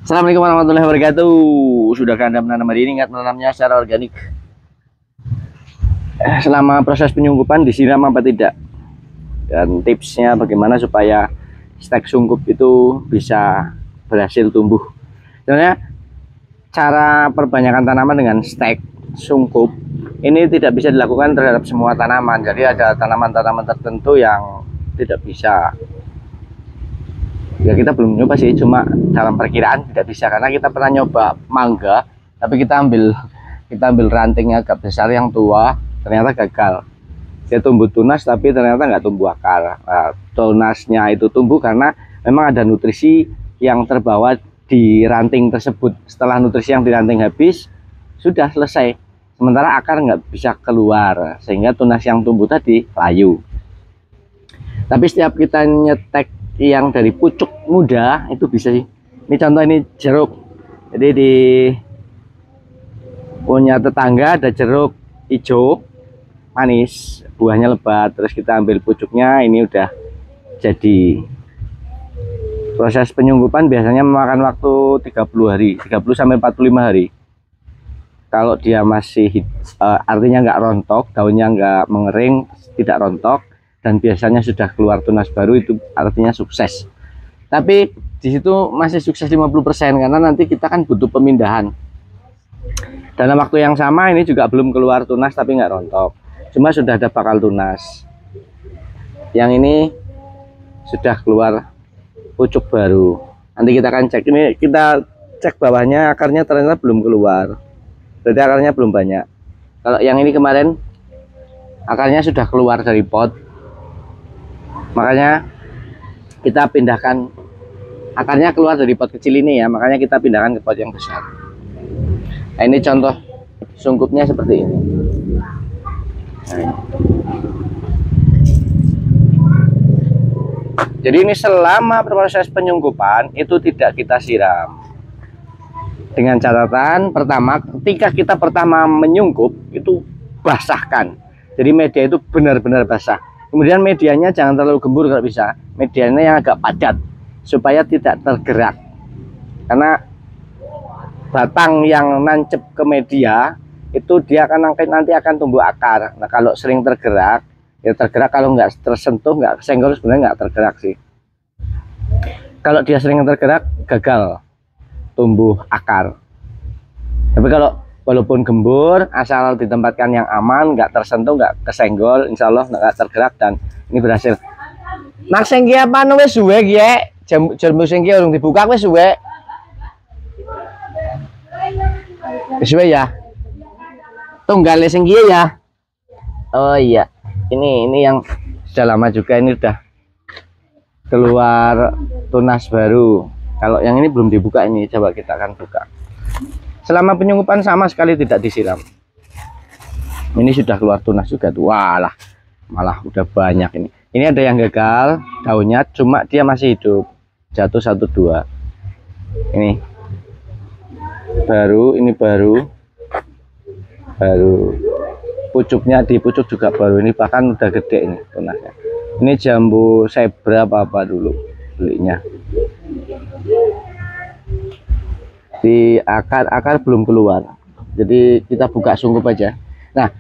Assalamualaikum warahmatullahi wabarakatuh. Sudah Anda menanam hari ini, ingat menanamnya secara organik. Selama proses penyungkupan disiram apa tidak? Dan tipsnya bagaimana supaya stek sungkup itu bisa berhasil tumbuh. Sebenarnya cara perbanyakan tanaman dengan stek sungkup ini tidak bisa dilakukan terhadap semua tanaman. Jadi ada tanaman-tanaman tertentu yang tidak bisa. Ya kita belum nyoba sih, cuma dalam perkiraan tidak bisa karena kita pernah nyoba mangga, tapi kita ambil rantingnya agak besar yang tua, ternyata gagal. Dia tumbuh tunas tapi ternyata nggak tumbuh akar. Nah, tunasnya itu tumbuh karena memang ada nutrisi yang terbawa di ranting tersebut. Setelah nutrisi yang di ranting habis, sudah selesai. Sementara akar nggak bisa keluar, sehingga tunas yang tumbuh tadi layu. Tapi setiap kita nyetek yang dari pucuk muda itu bisa sih. Ini contoh, ini jeruk. Jadi di punya tetangga ada jeruk hijau manis, buahnya lebat. Terus kita ambil pucuknya, ini udah jadi. Proses penyungkupan biasanya memakan waktu 30 hari, 30 sampai 45 hari. Kalau dia masih artinya nggak rontok, daunnya nggak mengering, tidak rontok, dan biasanya sudah keluar tunas baru, itu artinya sukses. Tapi di situ masih sukses 50% karena nanti kita kan butuh pemindahan. Dalam waktu yang sama ini juga belum keluar tunas tapi nggak rontok, cuma sudah ada bakal tunas. Yang ini sudah keluar pucuk baru. Nanti kita akan cek, ini kita cek bawahnya, akarnya ternyata belum keluar, berarti akarnya belum banyak. Kalau yang ini kemarin akarnya sudah keluar dari pot, makanya kita pindahkan, akarnya keluar dari pot kecil ini ya, makanya kita pindahkan ke pot yang besar. Nah, ini contoh sungkupnya seperti ini. Nah, jadi ini selama proses penyungkupan itu tidak kita siram. Dengan catatan pertama, ketika kita pertama menyungkup itu basahkan. Jadi media itu benar-benar basah. Kemudian medianya jangan terlalu gembur kalau bisa. Medianya yang agak padat supaya tidak tergerak. Karena batang yang nancep ke media itu dia akan nanti akan tumbuh akar. Nah kalau sering tergerak, ya tergerak, kalau nggak tersentuh, nggak kesenggol, sebenarnya nggak tergerak sih. Kalau dia sering tergerak, gagal tumbuh akar. Tapi kalau walaupun gembur, asal ditempatkan yang aman, nggak tersentuh, nggak kesenggol, insya Allah nggak tergerak, dan ini berhasil. Nak sengki apa wis suwe ya? Jam sengki urung dibuka wis suwe. Suwe ya. Tunggale sengki ya. Oh iya. Ini yang sudah lama juga, ini udah keluar tunas baru. Kalau yang ini belum dibuka, ini coba kita akan buka. Selama penyungkupan sama sekali tidak disiram. Ini sudah keluar tunas juga tuh. Walah, malah udah banyak ini. Ini ada yang gagal daunnya, cuma dia masih hidup. Jatuh 1-2. Ini baru, ini baru. Pucuknya di pucuk juga baru. Ini bahkan udah gede ini tunasnya. Ini jambu zebra apa dulu belinya. Di akar belum keluar, jadi kita buka sungkup aja. Nah,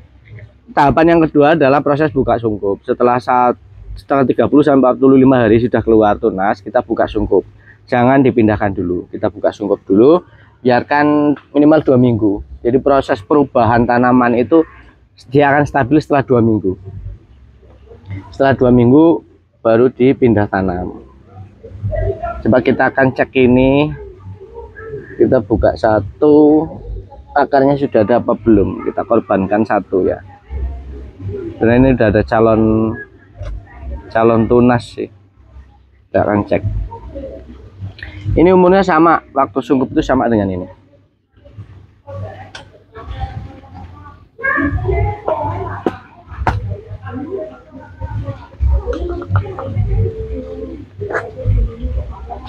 tahapan yang kedua adalah proses buka sungkup. Setelah 30 sampai 45 hari sudah keluar tunas, kita buka sungkup. Jangan dipindahkan dulu, kita buka sungkup dulu, biarkan minimal 2 minggu. Jadi proses perubahan tanaman itu dia akan stabil setelah 2 minggu. Setelah 2 minggu baru dipindah tanam. Coba kita akan cek ini. Kita buka satu, akarnya sudah ada apa belum, kita korbankan satu ya. Dan ini udah ada calon tunas sih. Kita akan cek. Ini umurnya sama, waktu sungkup itu sama dengan ini.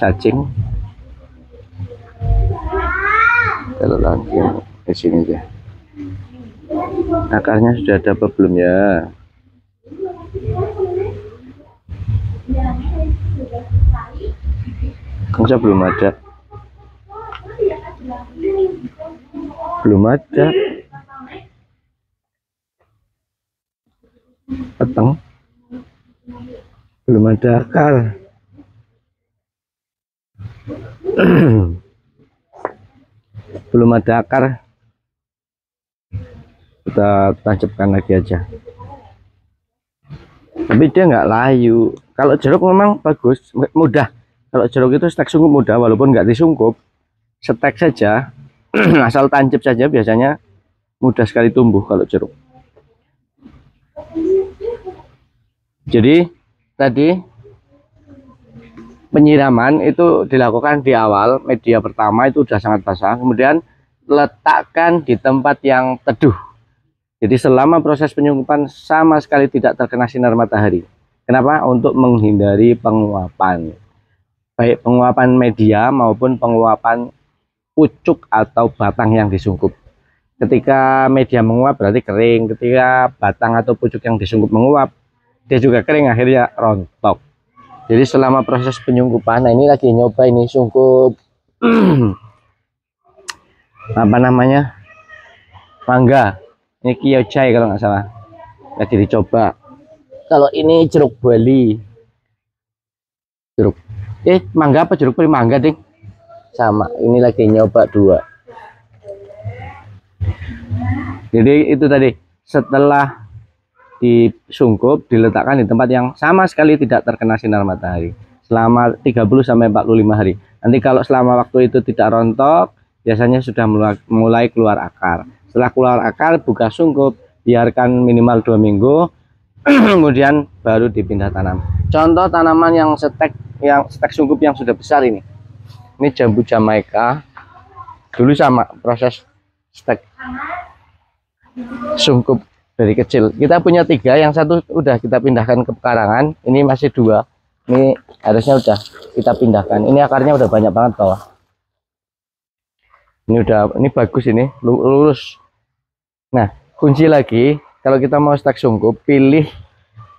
Cacing. Kalau lagi ke sini aja. Akarnya sudah ada apa belum ya? Masa belum ada? Belum ada peteng, belum ada akar. Belum ada akar, kita tancapkan lagi aja. Tapi dia nggak layu. Kalau jeruk memang bagus, mudah. Kalau jeruk itu stek sungkup mudah, walaupun nggak disungkup, stek saja, asal tancap saja biasanya mudah sekali tumbuh kalau jeruk. Jadi tadi penyiraman itu dilakukan di awal, media pertama itu sudah sangat basah, kemudian letakkan di tempat yang teduh. Jadi selama proses penyungkupan sama sekali tidak terkena sinar matahari. Kenapa? Untuk menghindari penguapan, baik penguapan media maupun penguapan pucuk atau batang yang disungkup. Ketika media menguap berarti kering, ketika batang atau pucuk yang disungkup menguap, dia juga kering, akhirnya rontok. Jadi selama proses penyungkupan, nah ini lagi nyoba ini sungkup apa namanya, mangga, ini Kyojai kalau nggak salah, lagi dicoba. Kalau ini jeruk Bali, jeruk mangga apa jeruk Bali? Mangga ding, sama. Ini lagi nyoba dua. Jadi itu tadi, setelah disungkup diletakkan di tempat yang sama sekali tidak terkena sinar matahari selama 30-45 hari. Nanti kalau selama waktu itu tidak rontok, biasanya sudah mulai keluar akar. Setelah keluar akar, buka sungkup, biarkan minimal 2 minggu, kemudian baru dipindah tanam. Contoh tanaman yang stek sungkup yang sudah besar ini jambu Jamaika. Dulu sama proses stek sungkup dari kecil. Kita punya 3, yang satu udah kita pindahkan ke pekarangan, ini masih 2. Ini harusnya udah kita pindahkan. Ini akarnya udah banyak banget bawah. Ini bagus, ini lurus. Nah, kunci lagi kalau kita mau stek sungkup, pilih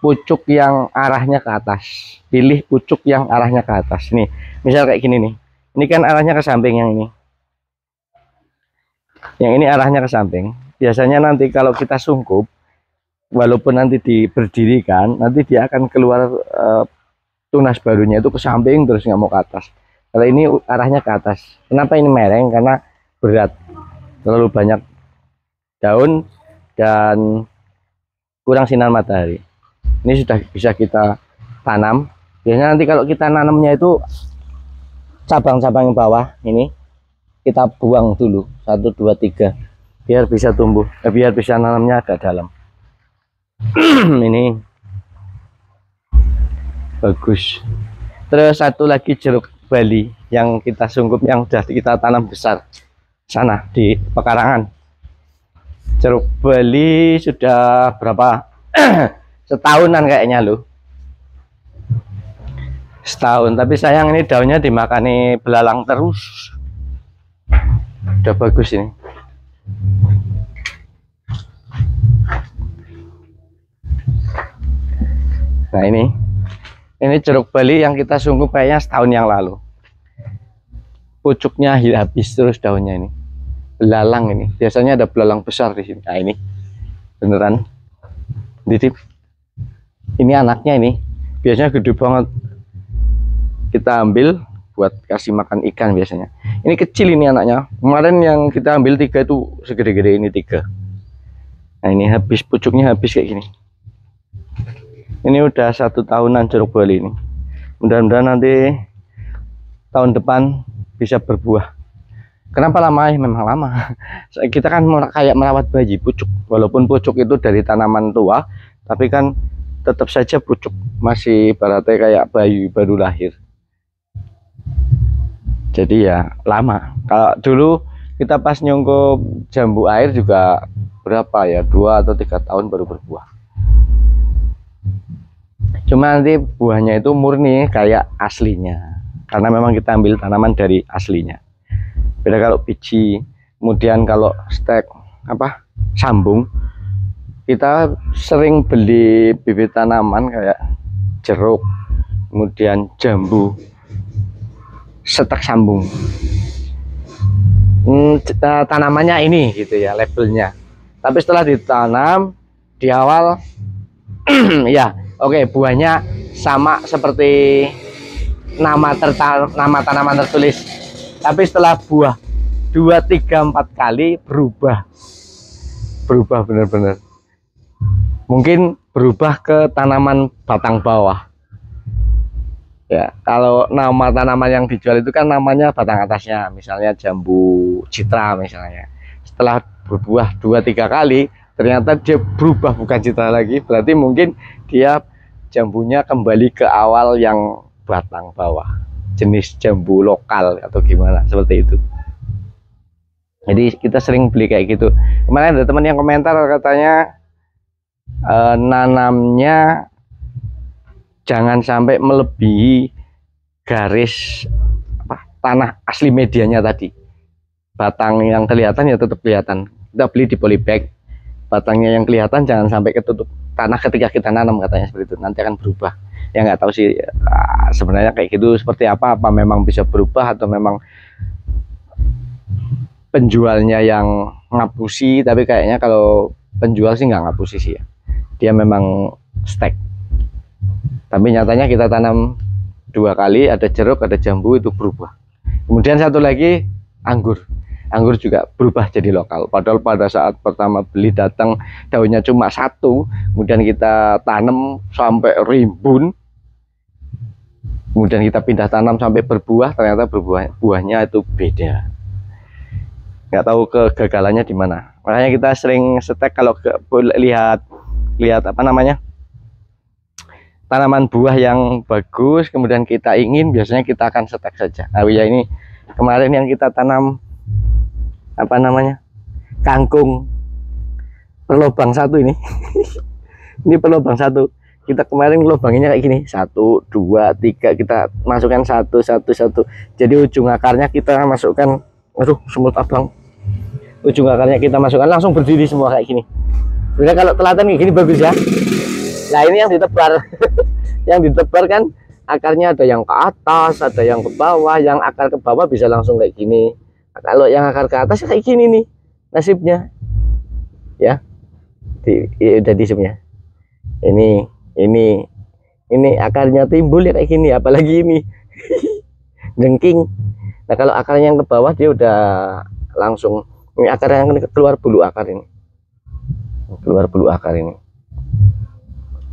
pucuk yang arahnya ke atas. Pilih pucuk yang arahnya ke atas. Nih, misal kayak gini nih. Ini kan arahnya ke samping yang ini. Yang ini arahnya ke samping. Biasanya nanti kalau kita sungkup, walaupun nanti diberdirikan, nanti dia akan keluar tunas barunya itu ke samping terus, nggak mau ke atas. Kalau ini arahnya ke atas. Kenapa ini mereng? Karena berat, terlalu banyak daun dan kurang sinar matahari. Ini sudah bisa kita tanam. Biasanya nanti kalau kita nanamnya itu cabang-cabang yang bawah ini kita buang dulu 1, 2, 3 biar bisa tumbuh, biar bisa nanamnya agak dalam. Ini bagus. Terus satu lagi jeruk Bali yang kita sungkup, yang sudah kita tanam besar sana di pekarangan. Jeruk Bali sudah berapa setahunan kayaknya loh, setahun. Tapi sayang ini daunnya dimakani belalang terus. Udah bagus ini. Nah ini jeruk Bali yang kita sungkup kayaknya setahun yang lalu. Pucuknya habis terus daunnya ini. Belalang ini. Biasanya ada belalang besar di sini. Nah ini beneran. Ditip. Ini anaknya ini. Biasanya gede banget. Kita ambil buat kasih makan ikan biasanya. Ini kecil ini anaknya. Kemarin yang kita ambil 3 itu segede-gede ini 3. Nah ini habis, pucuknya habis kayak gini. Ini udah 1 tahunan jeruk Bali ini. Mudah-mudahan nanti tahun depan bisa berbuah. Kenapa lama? Ya, memang lama. Kita kan kayak merawat bayi pucuk. Walaupun pucuk itu dari tanaman tua, tapi kan tetap saja pucuk masih ibaratnya kayak bayi baru lahir. Jadi ya lama. Kalau dulu kita pas nyungkup jambu air juga berapa ya, 2 atau 3 tahun baru berbuah. Cuma nanti buahnya itu murni kayak aslinya, karena memang kita ambil tanaman dari aslinya. Beda kalau biji. Kemudian kalau stek sambung, kita sering beli bibit tanaman kayak jeruk, kemudian jambu, stek sambung. tanamannya ini gitu ya labelnya. Tapi setelah ditanam di awal ya oke, buahnya sama seperti nama tanaman tertulis. Tapi setelah buah 2, 3, 4 kali berubah benar-benar. Mungkin berubah ke tanaman batang bawah. Ya, kalau nama tanaman yang dijual itu kan namanya batang atasnya, misalnya jambu citra misalnya. Setelah berbuah 2, 3 kali, ternyata dia berubah bukan citra lagi, berarti mungkin dia jambunya kembali ke awal yang batang bawah, jenis jambu lokal atau gimana, seperti itu. Jadi kita sering beli kayak gitu. Kemarin ada teman yang komentar katanya nanamnya jangan sampai melebihi garis tanah asli medianya tadi. Batang yang kelihatan ya tetap kelihatan. Kita beli di polybag, batangnya yang kelihatan jangan sampai ketutup tanah ketika kita nanam, katanya seperti itu. Nanti akan berubah. Ya nggak tahu sih sebenarnya kayak gitu seperti apa memang bisa berubah atau memang penjualnya yang ngapusi. Tapi kayaknya kalau penjual sih nggak ngapusi sih ya. Dia memang stek. Tapi nyatanya kita tanam 2 kali, ada jeruk, ada jambu, itu berubah. Kemudian satu lagi anggur. Anggur juga berubah jadi lokal. Padahal pada saat pertama beli datang daunnya cuma 1, kemudian kita tanam sampai rimbun. Kemudian kita pindah tanam sampai berbuah, ternyata buahnya itu beda. Nggak tahu kegagalannya di mana. Makanya kita sering stek kalau lihat apa namanya, tanaman buah yang bagus, kemudian kita ingin, biasanya kita akan stek saja. Nah ya ini kemarin yang kita tanam apa namanya, kangkung perlobang 1 ini ini perlobang 1, kita kemarin lobanginnya kayak gini, 1, 2, 3, kita masukkan 1, 1, 1. Jadi ujung akarnya kita masukkan, aduh semut abang, ujung akarnya kita masukkan langsung berdiri semua kayak gini. Sebenarnya kalau telatan kayak gini bagus ya. Nah ini yang ditebar yang ditebar kan akarnya ada yang ke atas, ada yang ke bawah. Yang akar ke bawah bisa langsung kayak gini. Nah, kalau yang akar ke atas kayak gini nih nasibnya ya. Udah disebutnya ini akarnya timbul ya kayak gini, apalagi ini jengking. Nah kalau akarnya yang ke bawah dia udah langsung, ini akar yang keluar bulu akar ini,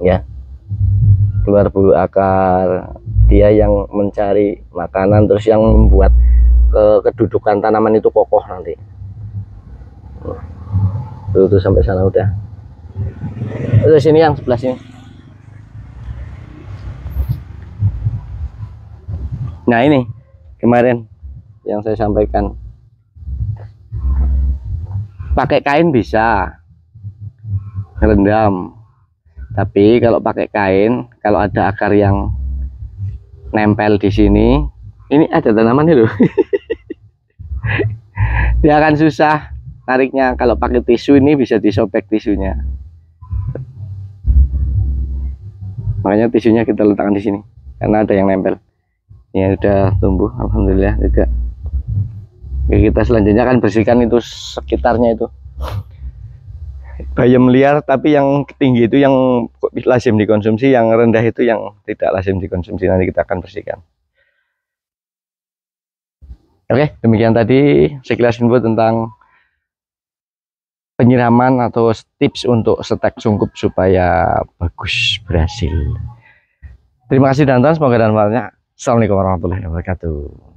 ya, keluar bulu akar. Dia yang mencari makanan, terus yang membuat kedudukan tanaman itu kokoh nanti. Tuh sampai sana udah. Terus sini yang sebelah sini. Nah ini kemarin yang saya sampaikan, pakai kain bisa ngerendam. Tapi kalau pakai kain, kalau ada akar yang nempel di sini, ini ada tanaman itu dia akan susah tariknya. Kalau pakai tisu ini bisa disobek tisunya, makanya tisunya kita letakkan di sini karena ada yang nempel. Ini udah tumbuh, alhamdulillah juga. Oke, kita selanjutnya akan bersihkan itu sekitarnya itu. Bayam liar, tapi yang tinggi itu yang lazim dikonsumsi, yang rendah itu yang tidak lazim dikonsumsi. Nanti kita akan bersihkan. Oke, demikian tadi sekilas info tentang penyiraman atau tips untuk stek sungkup supaya bagus, berhasil. Terima kasih dan semoga dan malnya. Assalamualaikum warahmatullahi wabarakatuh.